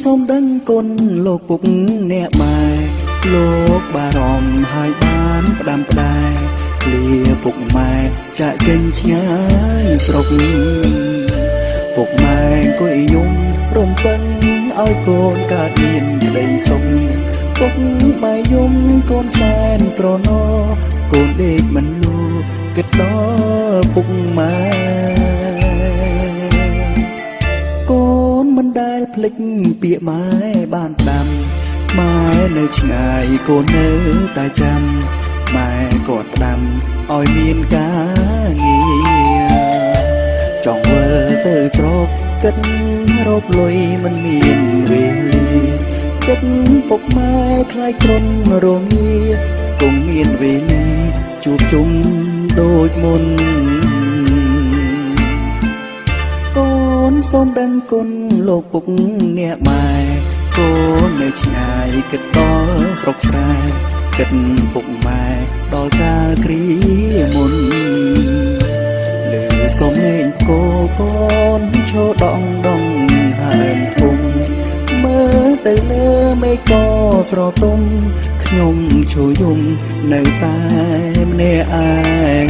សូមដឹងគុណលោកពុកអ្នកម៉ែលោកបារម្ភហើយបានផ្ដាំផ្ដែឃ្លាពុកម៉ែចាក់ចេញឆ្ងាយស្រុកពុកម៉ែអង្គុយយំរំពឹងឲ្យកូនកើតមានក្តីសុខពុកម៉ែយំកូនសែនស្រណោកូនដេកមិនលូគិតដល់ពុកម៉ែកូនមិនដែលភ្លេចពាក្យម៉ែបានដាំម៉ែនៅឆ្ងាយកូននៅតែចាំម៉ែក៏ផ្ដាំឲ្យមានការងារចង់វិលទៅស្រុកគិតរកលុយមិនមានវេលាចិត្តពុកម៉ែខ្លាចគ្រុនរងាគង់មានវេលាជួបជុំដូចមុនកូនសូមដឹងគុណលោកពុកអ្នកម៉ែកូននៅឆ្ងាយគិតដល់ស្រុកស្រែគិតពុកម៉ែដល់កាលគ្រាមុនលើសំឡេងកូនឈរដងដងហើមធំមើលទៅលើមេឃក៏ស្រទុំខ្ញុំឈរយំនៅតែម្នាក់ឯង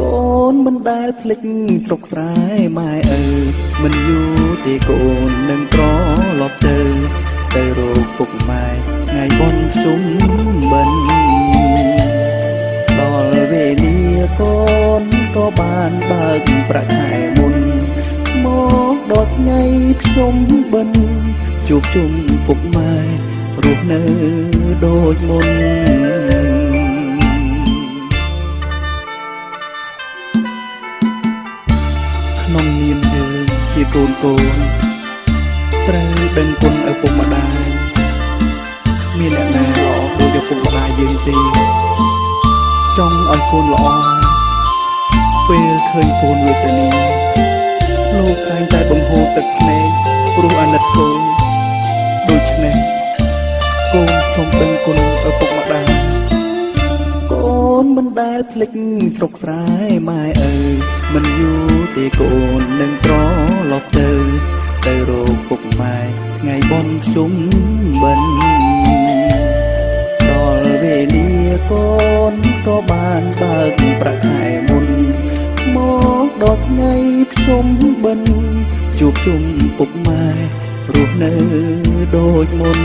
កូនមិនដែលភ្លេចស្រុកស្រែម៉ែអើមិនយូរទេកូននឹងត្រឡប់ទៅរកពុកម៉ែថ្ងៃបុណ្យភ្ជុំបិណ្ឌដល់វេលាកូនក៏បានបើកប្រាក់ខែមុនមកដល់ថ្ងៃភ្ជុំបិណ្ឌជួបជុំពុកម៉ែរស់នៅដូចមុនក្នុងនាមយើងជាកូនត្រូវដឹងគុណឪពុកម្ដាយគ្មានអ្នកណាល្អដូចឪពុកម្ដាយយើងទេចង់ឲ្យកូនល្អពេលឃើញកូនវេទនាលោកតែងតែបង្ហូរទឹកភ្នែកព្រោះអាណិតកូនដូច្នេះកូនសូមដឹងគុណឪពុកម្ដាយកូនមិនដែលភ្លេចស្រុកស្រែម៉ែអើមិនយូរទេកូននឹងត្រឡប់ទៅរកពុកម៉ែថ្ងៃបុណ្យភ្ជុំបិណ្ឌដល់វេលាកូនក៏បានបើកប្រាក់ខែមុនមកដល់ថ្ងៃភ្ជុំបិណ្ឌជួបជុំពុកម៉ែរស់នៅដូចមុន